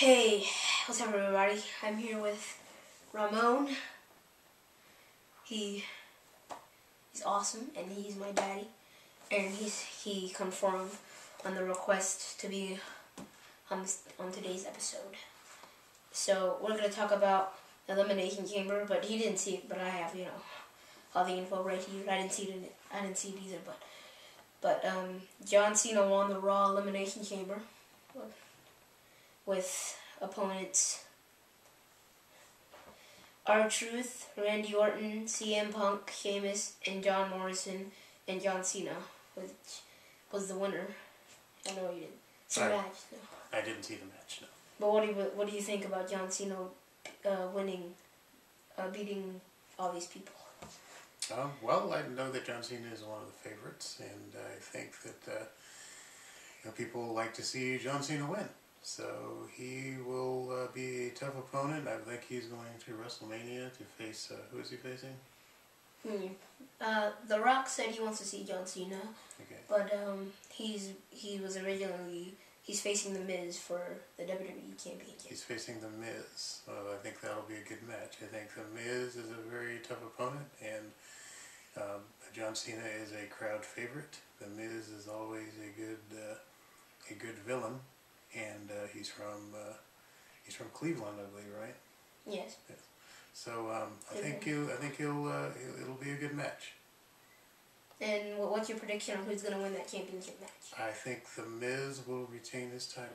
Hey, what's up everybody? I'm here with Ramon. He's awesome and he's my daddy. And he confirmed on the request to be on today's episode. So we're gonna talk about Elimination Chamber, but he didn't see it, but I have, all the info right here. I didn't see it either, but John Cena won the Raw Elimination Chamber with opponents R-Truth, Randy Orton, CM Punk, Sheamus, and John Morrison, and John Cena, which was the winner. I know you didn't see the match. No. I didn't see the match, no. But what do you think about John Cena winning, beating all these people? Well, I know that John Cena is one of the favorites, and I think that people like to see John Cena win. So he will be a tough opponent. I think he's going to WrestleMania to face, who is he facing? The Rock said he wants to see John Cena. Okay. But he's facing The Miz for the WWE Championship. He's facing The Miz. I think that'll be a good match. I think The Miz is a very tough opponent, and John Cena is a crowd favorite. The Miz is always a good villain. And he's from Cleveland, I believe, right? Yes. So I think it'll be a good match. And what's your prediction on who's going to win that championship match? I think The Miz will retain his title.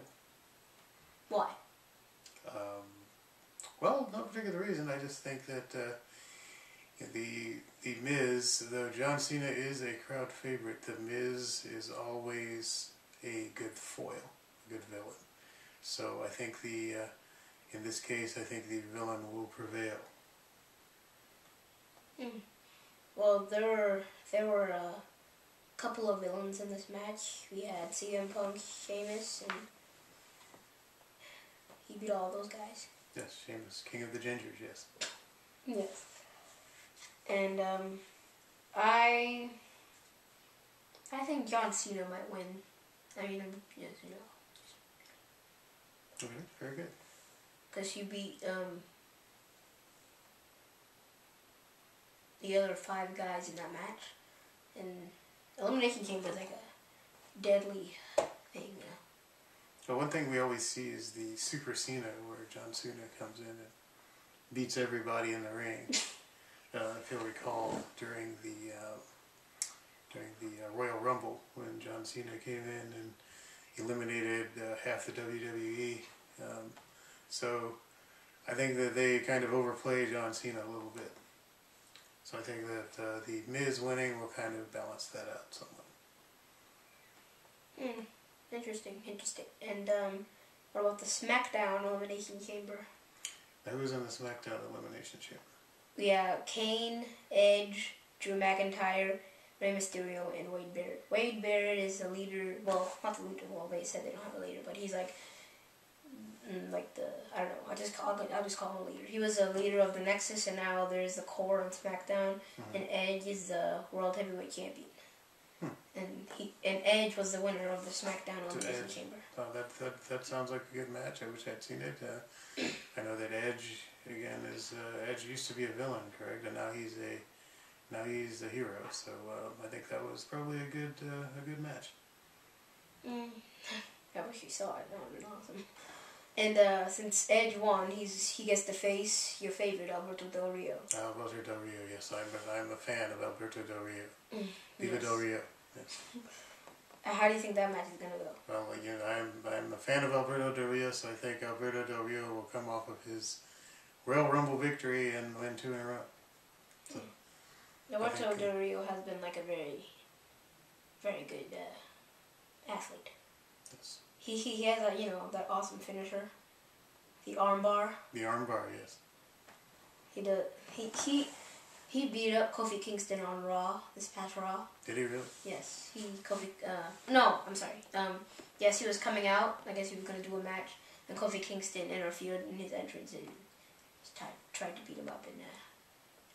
Why? Well, no particular reason. I just think that the Miz, though John Cena is a crowd favorite, The Miz is always a good foil. Good villain. So I think in this case, I think the villain will prevail. Well, there were a couple of villains in this match. We had CM Punk, Sheamus, and he beat all those guys. Yes, Sheamus, King of the Gingers, yes. Yes. And I think John Cena might win. I mean, yes, Okay, very good. Because you beat the other 5 guys in that match. And Elimination Chamber is like a deadly thing, So one thing we always see is the Super Cena, where John Cena comes in and beats everybody in the ring. If you'll recall, during the Royal Rumble, when John Cena came in and eliminated half the WWE. So I think that they kind of overplay John Cena a little bit. So I think that the Miz winning will kind of balance that out somewhat. Interesting. And what about the SmackDown Elimination Chamber? Who's in the SmackDown Elimination Chamber? Yeah, Kane, Edge, Drew McIntyre, Rey Mysterio, and Wade Barrett. Wade Barrett is the leader. Well, not the leader. Well, they said they don't have a leader, but he's like I don't know. I'll just call him a leader. He was a leader of the Nexus, and now there's the Core on SmackDown, and Edge is the World Heavyweight Champion. And Edge was the winner of the SmackDown Elimination Chamber. That sounds like a good match. I wish I'd seen it. I know that Edge again Edge used to be a villain, correct? And now he's a hero. So I think that was probably a good match. I wish you saw it. That would have been awesome. And since Edge won, he gets to face your favorite, Alberto Del Rio. Alberto Del Rio, yes. I'm a fan of Alberto Del Rio. Viva Del Rio. Yes. How do you think that match is gonna go? Well, I'm a fan of Alberto Del Rio, so I think Alberto Del Rio will come off of his Royal Rumble victory and win 2 in a row. So, Alberto Del Rio has been like a very, very good athlete. Yes. He has that awesome finisher, the armbar. The armbar, yes. He beat up Kofi Kingston on Raw this past Raw. Did he really? Yes, yes, he was coming out. I guess he was gonna do a match, and Kofi Kingston interfered in his entrance and tried to beat him up, and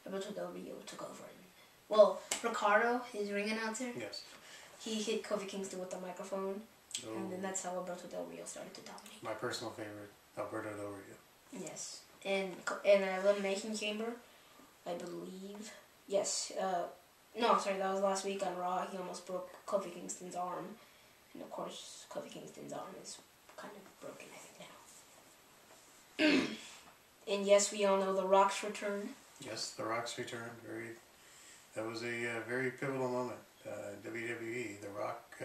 Alberto Del Rio took over. Ricardo, his ring announcer. Yes. He hit Kofi Kingston with the microphone, Oh. And then that's how Alberto Del Rio started to dominate. My personal favorite, Alberto Del Rio. Yes. And in Elimination Chamber, I believe, yes, no, sorry, that was last week on Raw. He almost broke Kofi Kingston's arm. And of course, Kofi Kingston's arm is kind of broken, I think, now. And yes, we all know The Rock's return. Yes, The Rock's return. That was a very pivotal moment. WWE, The Rock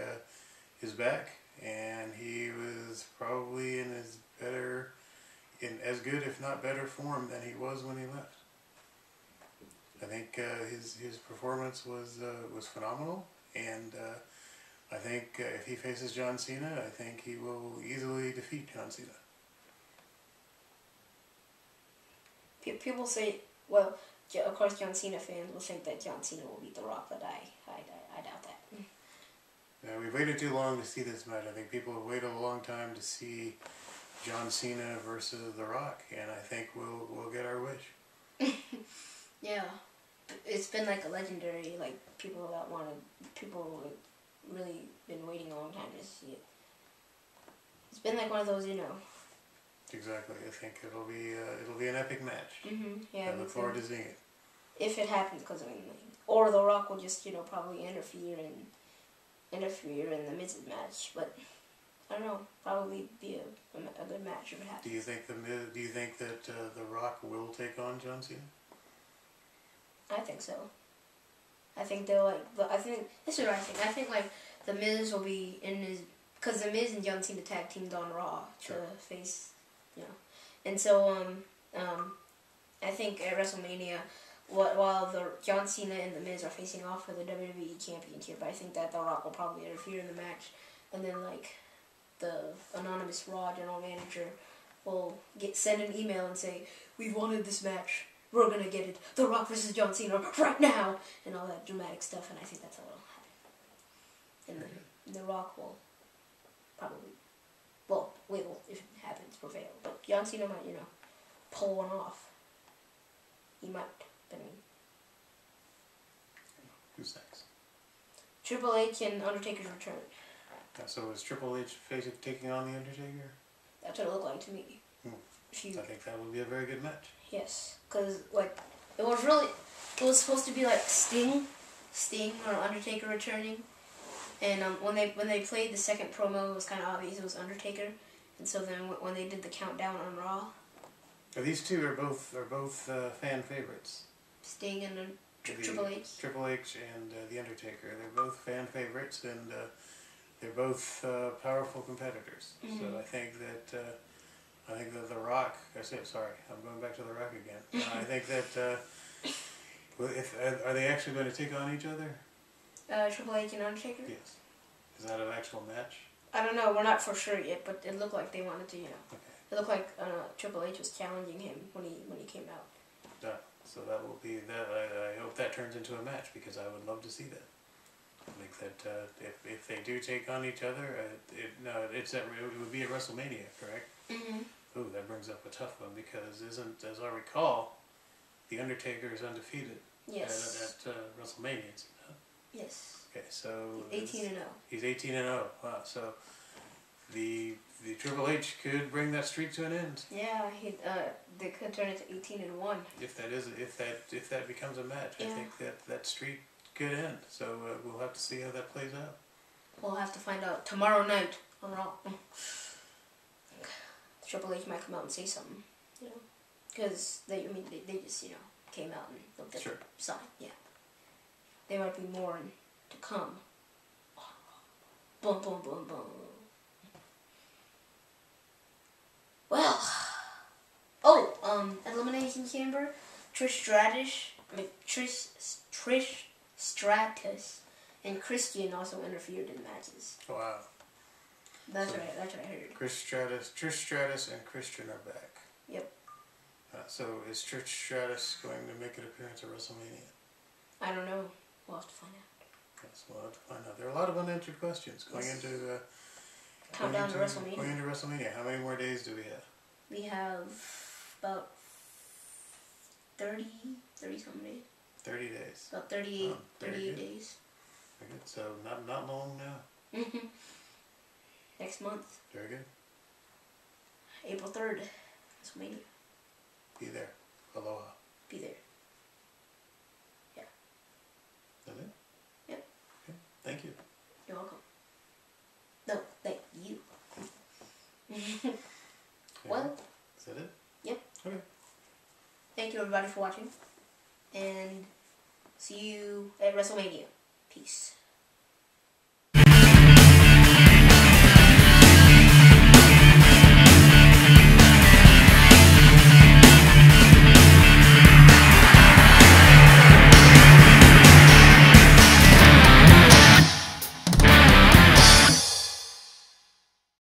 is back, and he was probably in as good, if not better, form than he was when he left. I think his performance was phenomenal, and I think if he faces John Cena, I think he will easily defeat John Cena. People say, well, of course, John Cena fans will think that John Cena will beat The Rock, but I doubt that. Yeah, we've waited too long to see this match. I think people have waited a long time to see John Cena versus The Rock, and I think we'll get our wish. Yeah, it's been like a legendary, like people really been waiting a long time to see it. It's been like one of those, Exactly. I think it'll be an epic match. Yeah, I look forward to seeing it. If it happens, because or The Rock will just probably interfere in the Miz's match, but I don't know, probably be a good match if it happens. Do you think that The Rock will take on John Cena? I think so. I think they'll this is what I think. I think the Miz will be in his, because the Miz and John Cena tag teamed on Raw to face, and so I think at WrestleMania, while the John Cena and the Miz are facing off for the WWE Championship, I think that The Rock will probably interfere in the match, and then the anonymous Raw general manager will send an email and say, "We wanted this match. We're gonna get it. The Rock versus John Cena right now," and all that dramatic stuff. And I think that's how it'll happen. And then The Rock will probably, will, if it happens, prevail. But John Cena might, pull one off. He might. Who's next? Triple H and Undertaker's return. So is Triple H taking on The Undertaker? That's what it looked like to me. I think that would be a very good match. Yes, because it was supposed to be Sting or Undertaker returning, and when they played the second promo, it was kind of obvious it was Undertaker, and so then when they did the countdown on Raw, these two are both fan favorites. Sting and Triple H. Triple H and The Undertaker. They're both fan favorites, and they're both powerful competitors. So I think that The Rock. I'm going back to The Rock again. I think that are they actually going to take on each other? Triple H and Undertaker. Yes. Is that an actual match? I don't know. We're not for sure yet, but it looked like they wanted to. Okay. It looked like Triple H was challenging him when he came out. Yeah. So that will be that. I hope that turns into a match, because I would love to see that. I think that if they do take on each other, it would be at WrestleMania, correct? Ooh, that brings up a tough one, because as I recall, The Undertaker is undefeated. Yes. At WrestleMania. Yes. Okay, so He's 18-0. He's 18-0. Wow. So the Triple H could bring that streak to an end. Yeah, they could turn it to 18-1. If that becomes a match, I think that streak could end. So we'll have to see how that plays out. We'll have to find out tomorrow night on Raw. Triple H might come out and say something, because they just came out and looked at the side. Yeah, there might be more to come. Boom, boom, boom, boom. Well, Elimination Chamber, Trish Stratus, and Christian also interfered in matches. Wow. That's what I heard. Trish Stratus and Christian are back. Yep. So is Trish Stratus going to make an appearance at WrestleMania? I don't know. We'll have to find out. Yes, we'll have to find out. There are a lot of unanswered questions going into countdown to WrestleMania. Going into WrestleMania. How many more days do we have? We have about 30-something days. 30 days. About 38 days. Very good. So not long now. next month. Very good. April 3rd. WrestleMania. Be there. Aloha. Be there. Yeah. Is that it? Yep. Okay. Thank you. You're welcome. No, thank you. Well. Is that it? Yep. Okay. Thank you everybody for watching. And see you at WrestleMania. Peace.